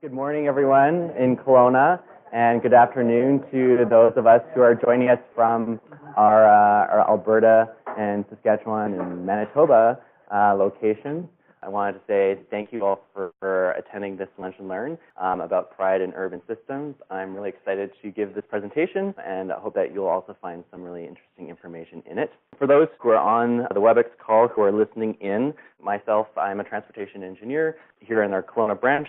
Good morning, everyone in Kelowna, and good afternoon to those of us who are joining us from our Alberta and Saskatchewan and Manitoba locations. I wanted to say thank you all for attending this Lunch and Learn about Pride in Urban Systems. I'm really excited to give this presentation, and I hope that you'll also find some really interesting information in it. For those who are on the WebEx call, who are listening in, myself, I'm a transportation engineer here in our Kelowna branch.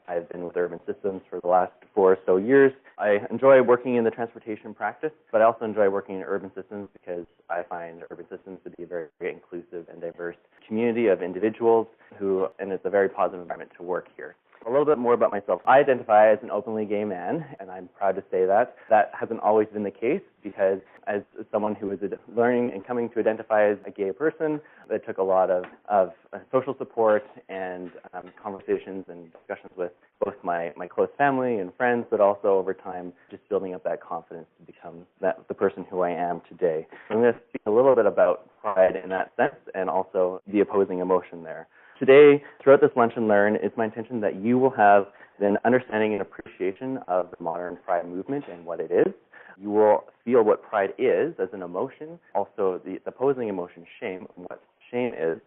I've been with Urban Systems for the last 4 or so years. I enjoy working in the transportation practice, but I also enjoy working in urban systems because I find urban systems to be a very, very inclusive and diverse community of individuals and it's a very positive environment to work here. A little bit more about myself. I identify as an openly gay man, and I'm proud to say that. That hasn't always been the case because as someone who is learning and coming to identify as a gay person, it took a lot of social support and conversations and discussions with both my close family and friends, but also over time just building up that confidence to become the person who I am today. I'm going to speak a little bit about pride in that sense and also the opposing emotion there. Today, throughout this Lunch and Learn, it's my intention that you will have an understanding and appreciation of the modern pride movement and what it is. You will feel what pride is as an emotion, also the opposing emotion, shame, and what shame is.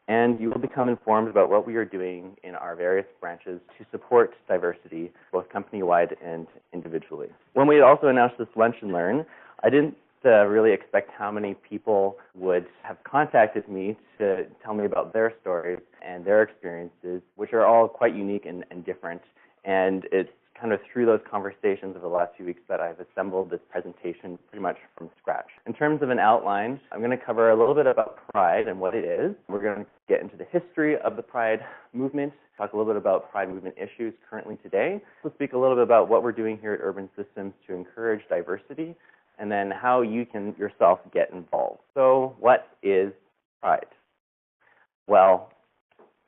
And you will become informed about what we are doing in our various branches to support diversity, both company-wide and individually. When we also announced this Lunch and Learn, I didn't really expect how many people would have contacted me to tell me about their stories and their experiences, which are all quite unique and different. And it's kind of through those conversations over the last few weeks that I've assembled this presentation pretty much from scratch. In terms of an outline, I'm going to cover a little bit about Pride and what it is. We're going to get into the history of the Pride movement, talk a little bit about Pride movement issues currently today. We'll speak a little bit about what we're doing here at Urban Systems to encourage diversity, and then how you can yourself get involved. So what is Pride? Well,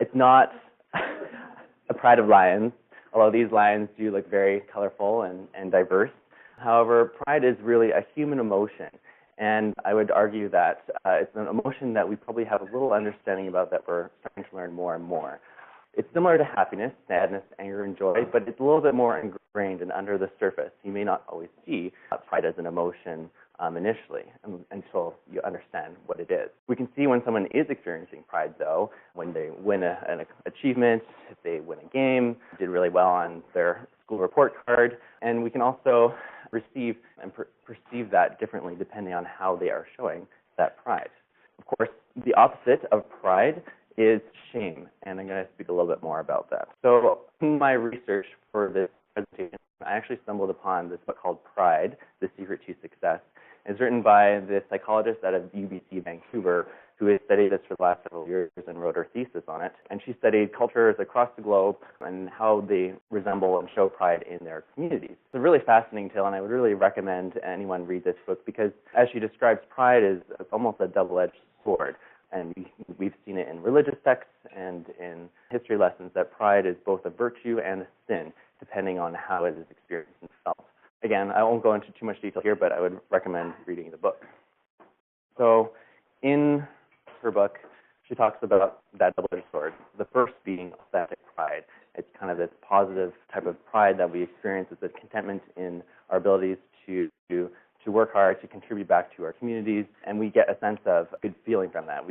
it's not a pride of lions, although these lions do look very colorful and diverse. However, pride is really a human emotion, and I would argue that it's an emotion that we probably have a little understanding about that we're starting to learn more and more. It's similar to happiness, sadness, anger, and joy, but it's a little bit more ingrained and under the surface. You may not always see pride as an emotion initially until you understand what it is. We can see when someone is experiencing pride, though, when they win an achievement, if they win a game, did really well on their school report card, and we can also receive and perceive that differently depending on how they are showing that pride. Of course, the opposite of pride is shame, and I'm going to speak a little bit more about that. So in my research for this presentation, I actually stumbled upon this book called Pride, The Secret to Success. It's written by this psychologist out of UBC Vancouver who has studied this for the last several years and wrote her thesis on it. And she studied cultures across the globe and how they resemble and show pride in their communities. It's a really fascinating tale, and I would really recommend anyone read this book because as she describes, pride is almost a double-edged sword. And we've seen it in religious texts and in history lessons that pride is both a virtue and a sin, depending on how it is experienced and felt. Again, I won't go into too much detail here, but I would recommend reading the book. So in her book, she talks about that double-edged sword, the first being authentic pride. It's kind of this positive type of pride that we experience. It's a contentment in our abilities to work hard, to contribute back to our communities, and we get a sense of good feeling from that.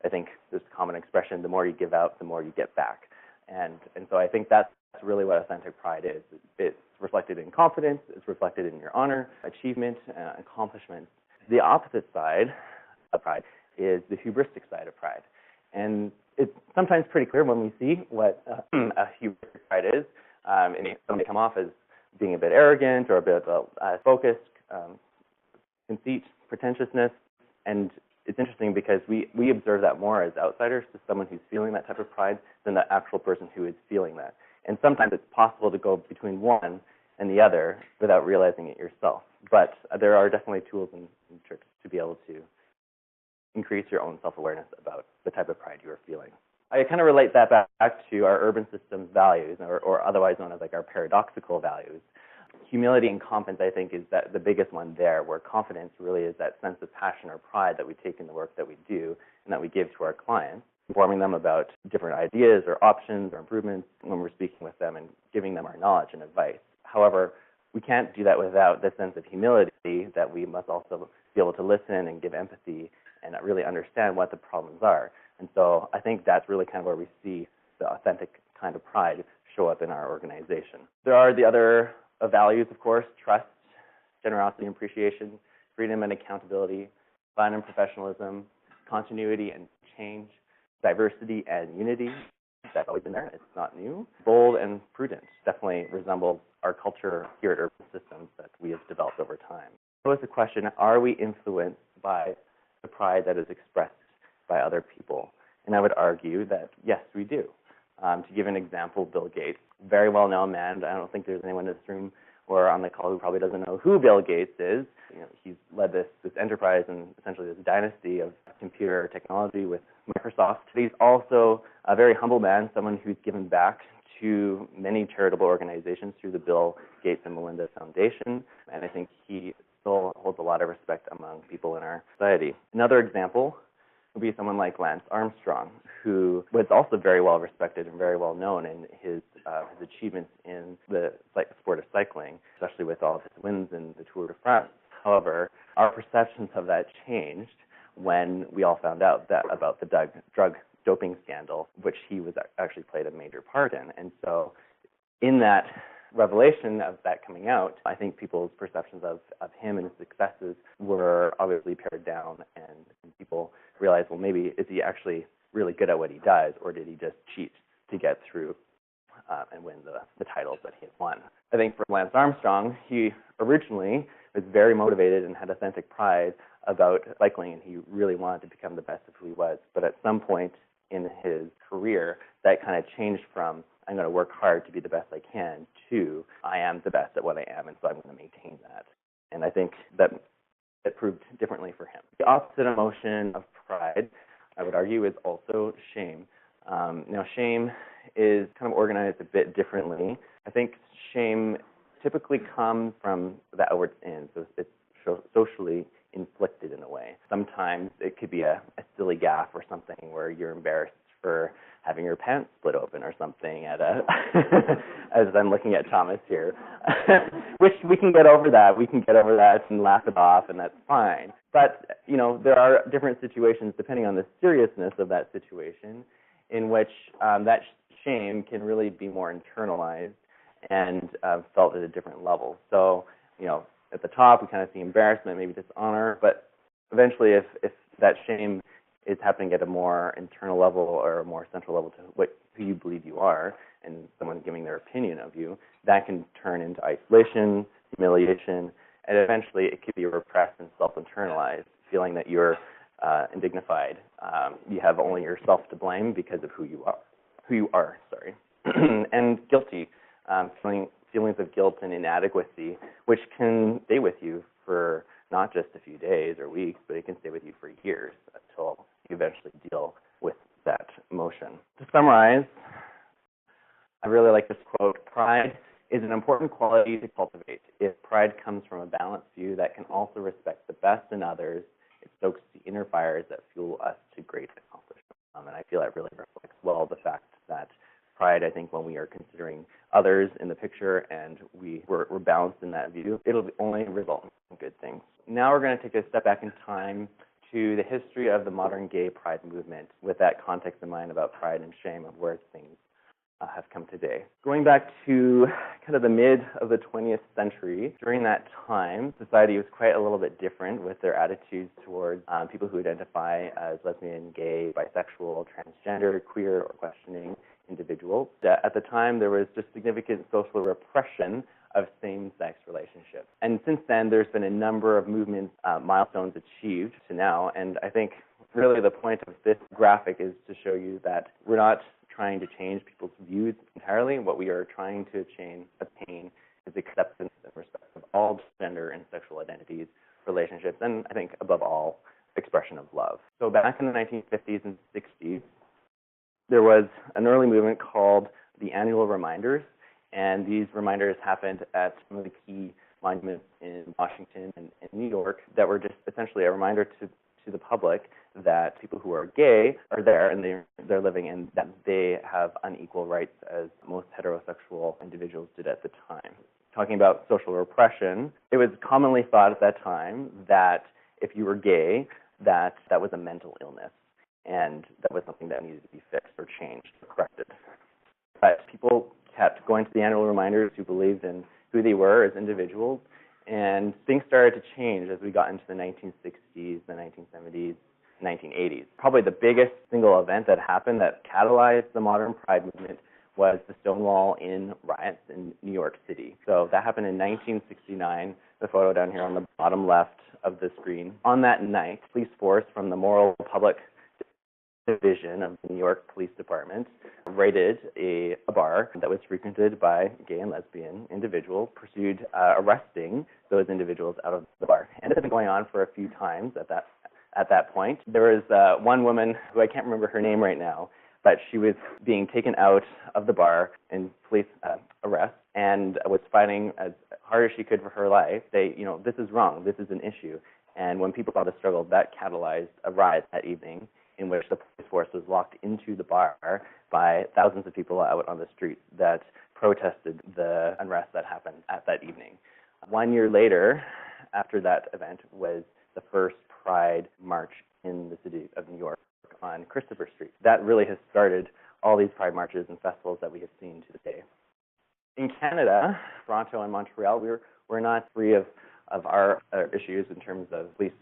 I think there's a common expression, the more you give out, the more you get back. And so I think that's really what authentic pride is. It's reflected in confidence, it's reflected in your honor, achievement, accomplishments. The opposite side of pride is the hubristic side of pride. And it's sometimes pretty clear when we see what a hubristic pride is. It may come off as being a bit arrogant or a bit focused, conceit, pretentiousness, and it's interesting because we observe that more as outsiders to someone who's feeling that type of pride than the actual person who is feeling that. And sometimes it's possible to go between one and the other without realizing it yourself. But there are definitely tools and tricks to be able to increase your own self-awareness about the type of pride you are feeling. I kind of relate that back to our urban systems values, or otherwise known as like our paradoxical values. Humility and confidence, I think, is the biggest one there, where confidence really is that sense of passion or pride that we take in the work that we do and that we give to our clients. informing them about different ideas or options or improvements when we're speaking with them and giving them our knowledge and advice. However, we can't do that without the sense of humility that we must also be able to listen and give empathy and really understand what the problems are. And so I think that's really kind of where we see the authentic kind of pride show up in our organization. There are the other values, of course: trust, generosity and appreciation, freedom and accountability, fun and professionalism, continuity and change, diversity and unity. That's always been there. It's not new. Bold and prudent definitely resembles our culture here at Urban Systems that we have developed over time. So it's the question, are we influenced by the pride that is expressed by other people? And I would argue that, yes, we do. To give an example, Bill Gates, very well-known man. I don't think there's anyone in this room or on the call who probably doesn't know who Bill Gates is. He's led this enterprise and essentially this dynasty of computer technology with Microsoft. He's also a very humble man, someone who's given back to many charitable organizations through the Bill Gates and Melinda Foundation, and I think he still holds a lot of respect among people in our society. Another example would be someone like Lance Armstrong, who was also very well respected and very well known in his achievements in the sport of cycling, especially with all of his wins in the Tour de France. However, our perceptions of that changed when we all found out that about the drug doping scandal, which he was actually played a major part in. And so in that revelation of that coming out, I think people's perceptions of him and his successes were obviously pared down, and people realized, well, maybe is he actually really good at what he does, or did he just cheat to get through and win the titles that he had won? I think for Lance Armstrong, he originally was very motivated and had authentic pride about cycling, and he really wanted to become the best of who he was. But at some point in his career, that kind of changed from, I'm going to work hard to be the best I can, to I am the best at what I am, and so I'm going to maintain that. And I think that it proved differently for him. The opposite emotion of pride, I would argue, is also shame. Now, shame is kind of organized a bit differently. I think shame typically comes from the outwards in, so it's socially inflicted in a way. Sometimes it could be a silly gaffe or something where you're embarrassed for having your pants split open or something at a, as I'm looking at Thomas here, which we can get over that. We can get over that and laugh it off, and that's fine. But, there are different situations, depending on the seriousness of that situation, in which that shame can really be more internalized and felt at a different level. So, at the top, we kind of see embarrassment, maybe dishonor, but eventually if that shame is happening at a more internal level or a more central level to who you believe you are, and someone giving their opinion of you, that can turn into isolation, humiliation, and eventually it could be repressed and self-internalized, feeling that you're indignified. You have only yourself to blame because of who you are, and guilty, feelings of guilt and inadequacy, which can stay with you for not just a few days or weeks, but it can stay with you for years until you eventually deal with that emotion. To summarize, I really like this quote: pride is an important quality to cultivate. If pride comes from a balanced view that can also respect the best in others, it stokes the inner fires that fuel us to great accomplishment. And I feel that really reflects well the fact that pride, I think, when we are considering others in the picture and we're balanced in that view, it'll only result in good things. Now we're going to take a step back in time to the history of the modern gay pride movement with that context in mind about pride and shame of where things have come today. Going back to kind of the mid of the 20th century, during that time, society was quite a little bit different with their attitudes towards people who identify as lesbian, gay, bisexual, transgender, queer, or questioning individuals. At the time, there was just significant social repression of same-sex relationships. And since then, there's been a number of movements, milestones achieved to now, and I think really the point of this graphic is to show you that we're not trying to change people's views entirely. What we are trying to attain is acceptance and respect of all gender and sexual identities, relationships, and I think above all, expression of love. So back in the 1950s and 60s, there was an early movement called the Annual Reminders, and these reminders happened at some of the key monuments in Washington and New York that were just essentially a reminder to to the public that people who are gay are there and they're living, and that they have unequal rights as most heterosexual individuals did at the time. Talking about social repression, it was commonly thought at that time that if you were gay, that was a mental illness, and that was something that needed to be fixed or changed or corrected. But people kept going to the annual reminders who believed in who they were as individuals, and things started to change as we got into the 1960s, the 1970s, 1980s. Probably the biggest single event that happened that catalyzed the modern Pride movement was the Stonewall Inn riots in New York City. So that happened in 1969, the photo down here on the bottom left of the screen. On that night, police force from the Moral Public Division of the New York Police Department raided a bar that was frequented by gay and lesbian individuals, pursued arresting those individuals out of the bar. And it had been going on for a few times at that point. There was one woman who I can't remember her name right now, but she was being taken out of the bar in police arrest and was fighting as hard as she could for her life. This is wrong, this is an issue. And when people saw the struggle, that catalyzed a riot that evening in which the police force was locked into the bar by thousands of people out on the streets that protested the unrest that happened at that evening. 1 year later, after that event, was the first Pride March in the city of New York on Christopher Street. That really has started all these Pride marches and festivals that we have seen to this day. In Canada, Toronto and Montreal, we're not free of our issues in terms of police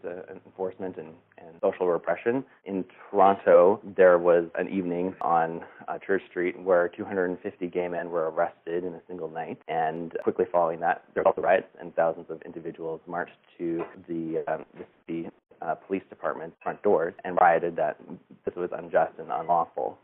enforcement and social repression. In Toronto, there was an evening on Church Street where 250 gay men were arrested in a single night, and quickly following that, there were also riots and thousands of individuals marched to the police department's front doors and rioted that this was unjust and unlawful.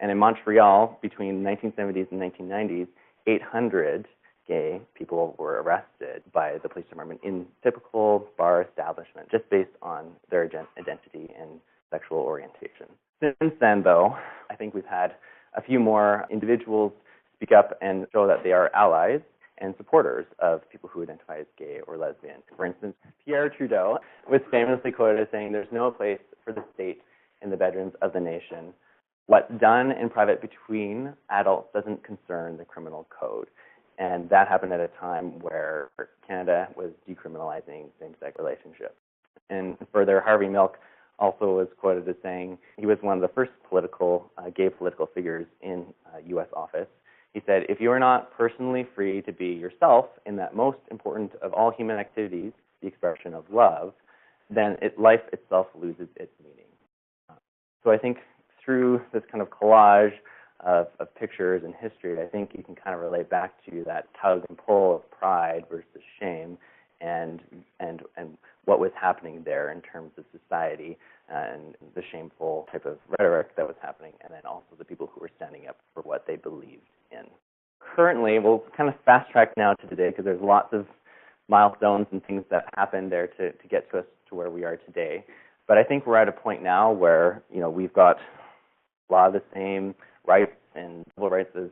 And in Montreal, between the 1970s and 1990s, 800 gay people were arrested by the police department in typical bar establishments just based on their identity and sexual orientation. Since then, though, I think we've had a few more individuals speak up and show that they are allies and supporters of people who identify as gay or lesbian. For instance, Pierre Trudeau was famously quoted as saying, "There's no place for the state in the bedrooms of the nation. What's done in private between adults doesn't concern the criminal code." And that happened at a time where Canada was decriminalizing same-sex relationships. And further, Harvey Milk also was quoted as saying, he was one of the first gay political figures in U.S. office. He said, "If you are not personally free to be yourself in that most important of all human activities, the expression of love, then life itself loses its meaning." So I think through this kind of collage of pictures and history, I think you can kind of relate back to that tug and pull of pride versus shame and what was happening there in terms of society and the shameful type of rhetoric that was happening, and then also the people who were standing up for what they believed in. Currently, we'll kind of fast track now to today because there's lots of milestones and things that happened there to get to us to where we are today. But I think we're at a point now where, we've got a lot of the same rights and civil rights as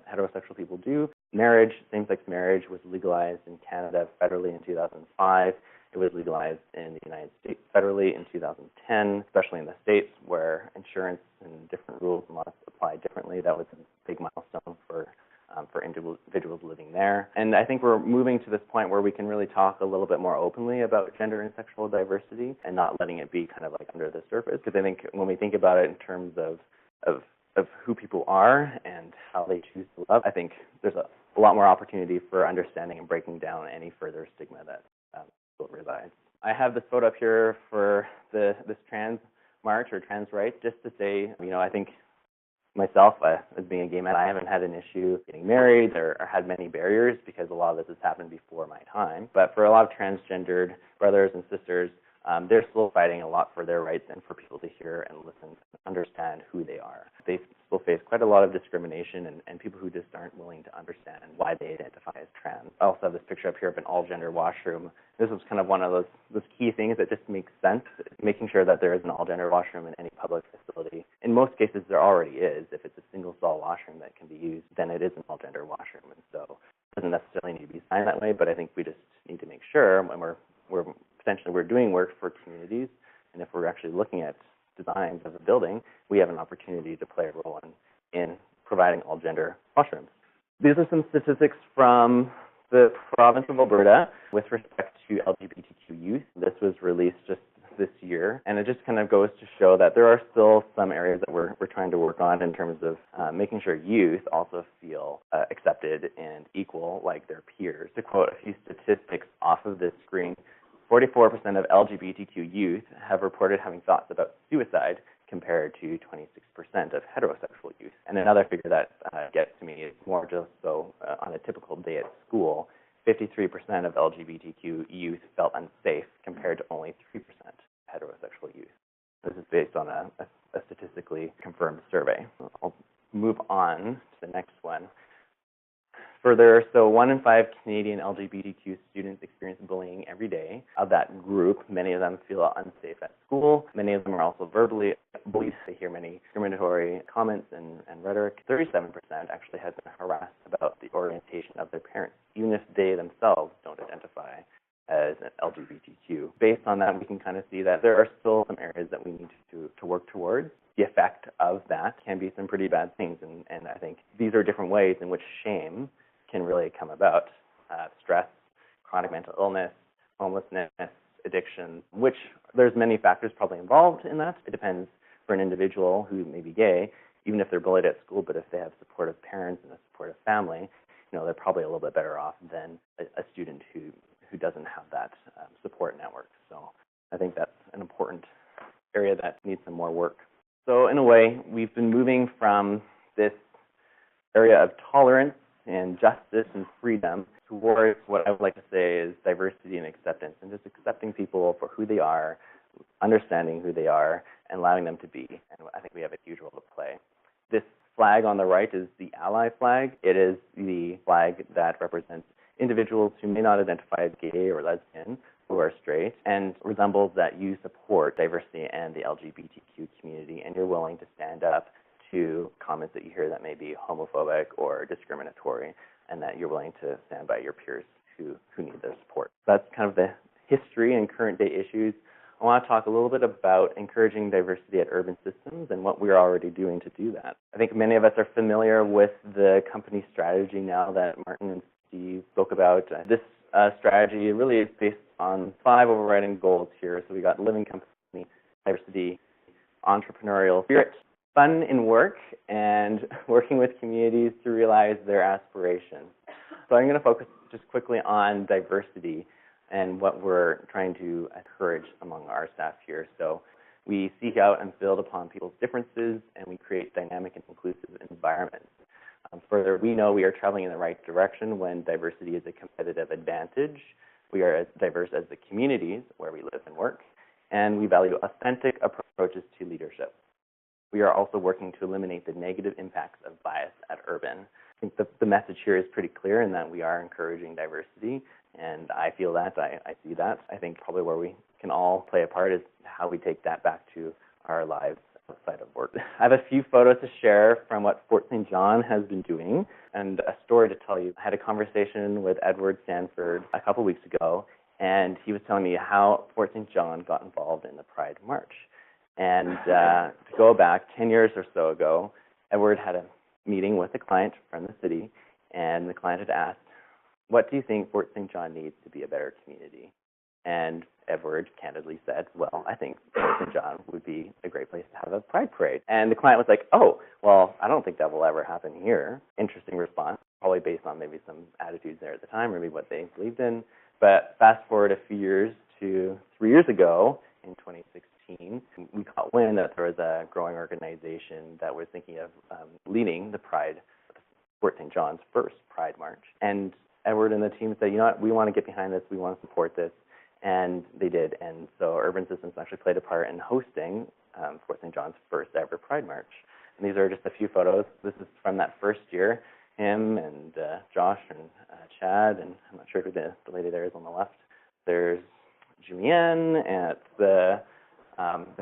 heterosexual people do. Marriage, same-sex marriage, was legalized in Canada federally in 2005. It was legalized in the United States federally in 2010, especially in the States where insurance and different rules must apply differently. That was a big milestone for individuals living there. And I think we're moving to this point where we can really talk a little bit more openly about gender and sexual diversity and not letting it be kind of like under the surface. Because I think when we think about it in terms of who people are and how they choose to love, I think there's a lot more opportunity for understanding and breaking down any further stigma that still resides. I have this photo up here for this trans march or trans rights, just to say, I think myself, as being a gay man, I haven't had an issue getting married or had many barriers because a lot of this has happened before my time. But for a lot of transgendered brothers and sisters, they're still fighting a lot for their rights and for people to hear and listen and understand who they are. They still face quite a lot of discrimination and people who just aren't willing to understand why they identify as trans. I also have this picture up here of an all-gender washroom. This was kind of one of those key things that just makes sense, making sure that there is an all-gender washroom in any public facility. In most cases, there already is. If it's a single-stall washroom that can be used, then it is an all-gender washroom. And so it doesn't necessarily need to be signed that way, but I think we just need to make sure when we're doing work for communities actually looking at designs of a building, we have an opportunity to play a role in providing all-gender washrooms. These are some statistics from the province of Alberta with respect to LGBTQ youth. This was released just this year, and it just kind of goes to show that there are still some areas that we're trying to work on in terms of making sure youth also feel accepted and equal like their peers. To quote a few statistics off of this screen, 44% of LGBTQ youth have reported having thoughts about suicide compared to 26% of heterosexual youth. And another figure that gets to me is more just so on a typical day at school, 53% of LGBTQ youth felt unsafe compared to only 3% heterosexual youth. This is based on a statistically confirmed survey. I'll move on to the next one. Further, so 1 in 5 Canadian LGBTQ students experience bullying every day. Of that group, many of them feel unsafe at school. Many of them are also verbally bullied. They hear many discriminatory comments and rhetoric. 37% actually have been harassed about the orientation of their parents, even if they themselves don't identify as an LGBTQ. Based on that, we can kind of see that there are still some areas that we need to work towards. The effect of that can be some pretty bad things, and I think these are different ways in which shame can really come about. Stress, chronic mental illness, homelessness, addiction, which there's many factors probably involved in that. It depends for an individual who may be gay, even if they're bullied at school, but if they have supportive parents and a supportive family, they're probably a little bit better off than a student who doesn't have that support network. So I think that's an important area that needs some more work. So in a way, we've been moving from this area of tolerance and justice and freedom towards what I would like to say is diversity and acceptance, and just accepting people for who they are, understanding who they are, and allowing them to be. And I think we have a huge role to play. This flag on the right is the ally flag. It is the flag that represents individuals who may not identify as gay or lesbian, who are straight, and resembles that you support diversity and the LGBTQ community, and you're willing to stand up to comments that you hear that may be homophobic or discriminatory, and that you're willing to stand by your peers who need their support. That's kind of the history and current day issues. I want to talk a little bit about encouraging diversity at urban systems and what we're already doing to do that. I think many of us are familiar with the company strategy now that Martin and Steve spoke about. This strategy really is based on 5 overriding goals here. So we got living company, diversity, entrepreneurial spirit, fun in work, and working with communities to realize their aspirations. So I'm going to focus just quickly on diversity and what we're trying to encourage among our staff here. So we seek out and build upon people's differences, and we create dynamic and inclusive environments. Further, we know we are traveling in the right direction when diversity is a competitive advantage. We are as diverse as the communities where we live and work, and we value authentic approaches to leadership. We are also working to eliminate the negative impacts of bias at Urban. I think the message here is pretty clear in that we are encouraging diversity, and I feel that, I see that. I think probably where we can all play a part is how we take that back to our lives outside of work. I have a few photos to share from what Fort St. John has been doing, and a story to tell you. I had a conversation with Edward Sanford a couple weeks ago, and he was telling me how Fort St. John got involved in the Pride March. And to go back 10 years or so ago, Edward had a meeting with a client from the city, and the client had asked, "What do you think Fort St. John needs to be a better community?" And Edward candidly said, "Well, I think Fort St. John would be a great place to have a pride parade." And the client was like, "Oh, well, I don't think that will ever happen here." Interesting response, probably based on maybe some attitudes there at the time or maybe what they believed in. But fast forward a few years to 3 years ago, in 2016, we caught wind that there was a growing organization that was thinking of leading the Pride, Fort St. John's first Pride March. And Edward and the team said, "You know what, we want to get behind this, we want to support this." And they did. And so Urban Systems actually played a part in hosting Fort St. John's first ever Pride March. And these are just a few photos. This is from that first year. Him and Josh and Chad, and I'm not sure who the lady there is on the left. There's Julianne at the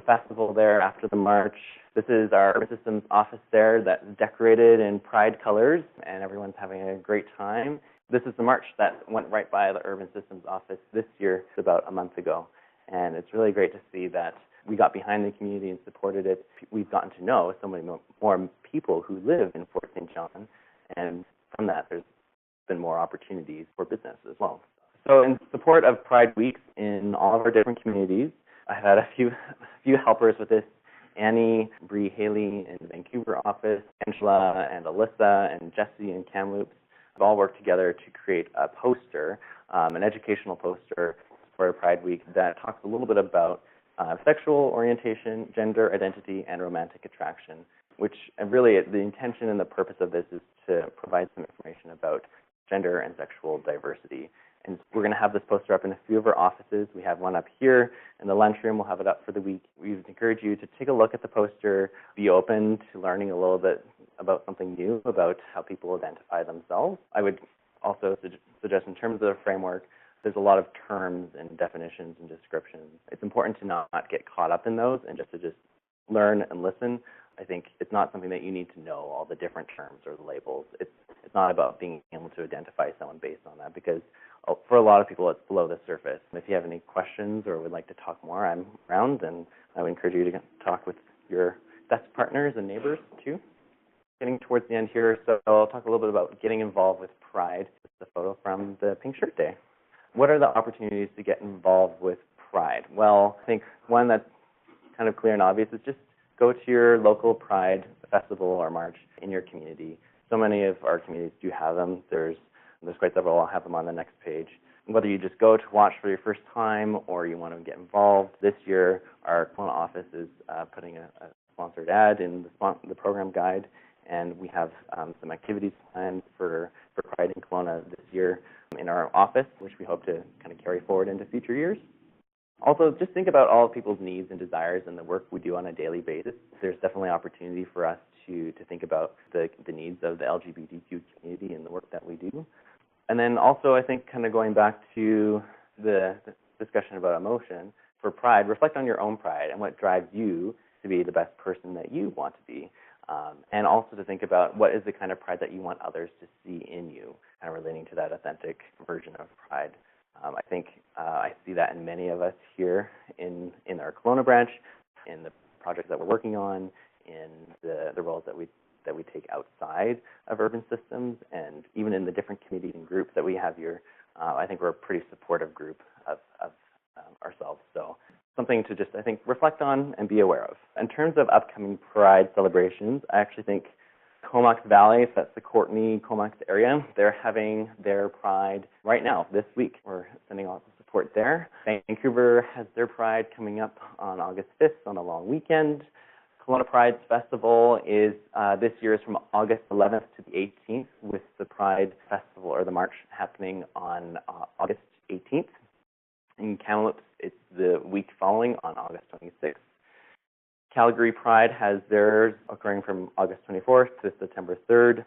festival there after the march. This is our Urban Systems office there that's decorated in pride colors, and everyone's having a great time. This is the march that went right by the Urban Systems office this year, about a month ago. And it's really great to see that we got behind the community and supported it, we've gotten to know so many more people who live in Fort St. John, and from that, there's been more opportunities for business as well. So in support of Pride Weeks in all of our different communities, I've had a few helpers with this. Annie, Bree Haley in the Vancouver office, Angela and Alyssa and Jesse in Kamloops have all worked together to create a poster, an educational poster for Pride Week that talks a little bit about sexual orientation, gender identity, and romantic attraction, which really the intention and the purpose of this is to provide some information about gender and sexual diversity. And we're going to have this poster up in a few of our offices. We have one up here in the lunchroom. We'll have it up for the week. We would encourage you to take a look at the poster, be open to learning a little bit about something new, about how people identify themselves. I would also suggest in terms of the framework, there's a lot of terms and definitions and descriptions. It's important to not get caught up in those and just learn and listen. I think it's not something that you need to know all the different terms or the labels. It's not about being able to identify someone based on that, because for a lot of people, it's below the surface. If you have any questions or would like to talk more, I'm around, and I would encourage you to talk with your best partners and neighbors, too. Getting towards the end here, so I'll talk a little bit about getting involved with Pride. This is a photo from the Pink Shirt Day. What are the opportunities to get involved with Pride? Well, I think one that's kind of clear and obvious is just go to your local Pride festival or march in your community. So many of our communities do have them. There's quite several. I'll have them on the next page. Whether you just go to watch for your first time or you want to get involved, this year our Kelowna office is putting a sponsored ad in the program guide, and we have some activities planned for Pride in Kelowna this year in our office, which we hope to kind of carry forward into future years. Also, just think about all people's needs and desires and the work we do on a daily basis. There's definitely opportunity for us to think about the needs of the LGBTQ community and the work that we do. And then also, I think, kind of going back to the discussion about emotion, for Pride, reflect on your own pride and what drives you to be the best person that you want to be. And also to think about what is the kind of pride that you want others to see in you, kind of relating to that authentic version of pride. I think I see that in many of us here in our Kelowna branch, in the projects that we're working on, in the roles that we take outside of urban systems, and even in the different committees and groups that we have here. I think we're a pretty supportive group of ourselves. So something to just, I think, reflect on and be aware of. In terms of upcoming Pride celebrations, I actually think Comox Valley, so that's the Courtenay-Comox area, they're having their Pride right now, this week. We're sending lots of support there. Vancouver has their Pride coming up on August 5th on a long weekend. Kelowna Pride Festival is this year is from August 11th to the 18th, with the Pride Festival or the March happening on August 18th. In Kamloops, it's the week following on August 26th. Calgary Pride has theirs occurring from August 24th to September 3rd.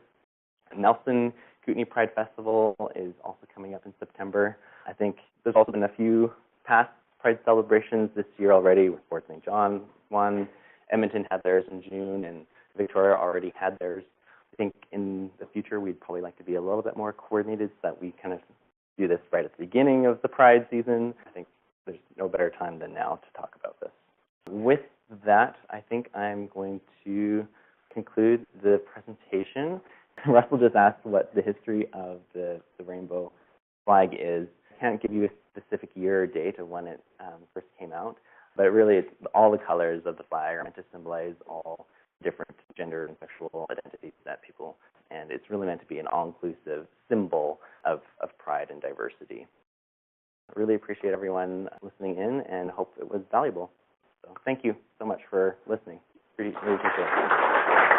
Nelson Kootenay Pride Festival is also coming up in September. I think there's also been a few past Pride celebrations this year already, with Fort St. John one. Edmonton had theirs in June, and Victoria already had theirs. I think in the future we'd probably like to be a little bit more coordinated so that we kind of do this right at the beginning of the Pride season. I think there's no better time than now to talk about this. With that, I think I'm going to conclude the presentation. Russell just asked what the history of the rainbow flag is. I can't give you a specific year or date of when it first came out, but really it's all the colors of the flag are meant to symbolize all different gender and sexual identities that people, and it's really meant to be an all-inclusive symbol of pride and diversity. I really appreciate everyone listening in and hope it was valuable. So thank you so much for listening. Really appreciate it.